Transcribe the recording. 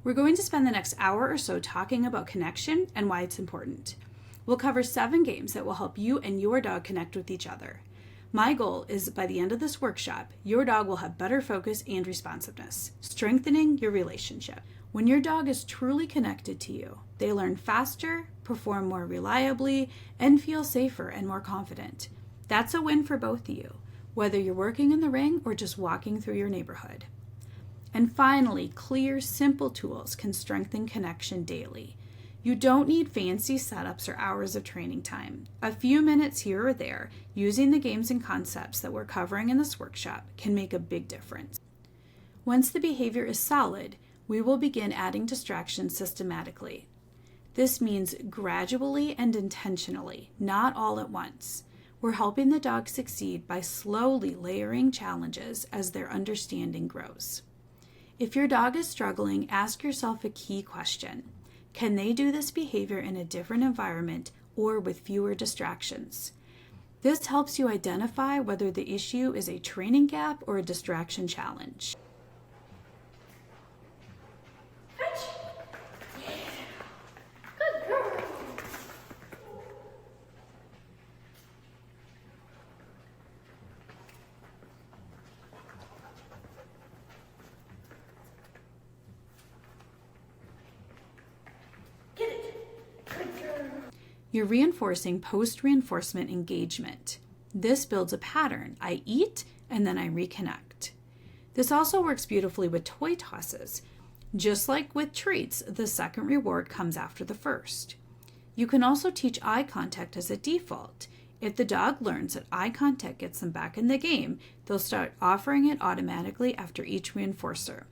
We're going to spend the next hour or so talking about connection and why it's important. We'll cover 7 games that will help you and your dog connect with each other. My goal is by the end of this workshop, your dog will have better focus and responsiveness, strengthening your relationship. When your dog is truly connected to you, they learn faster, perform more reliably, and feel safer and more confident. That's a win for both of you, whether you're working in the ring or just walking through your neighborhood. And finally, clear, simple tools can strengthen connection daily. You don't need fancy setups or hours of training time. A few minutes here or there, using the games and concepts that we're covering in this workshop, can make a big difference. Once the behavior is solid, we will begin adding distractions systematically. This means gradually and intentionally, not all at once. We're helping the dog succeed by slowly layering challenges as their understanding grows. If your dog is struggling, ask yourself a key question. Can they do this behavior in a different environment or with fewer distractions? This helps you identify whether the issue is a training gap or a distraction challenge. Good girl. Get it. Good girl. You're reinforcing post-reinforcement engagement. This builds a pattern. I eat and then I reconnect. This also works beautifully with toy tosses. Just like with treats, the second reward comes after the first. You can also teach eye contact as a default. If the dog learns that eye contact gets them back in the game, they'll start offering it automatically after each reinforcer.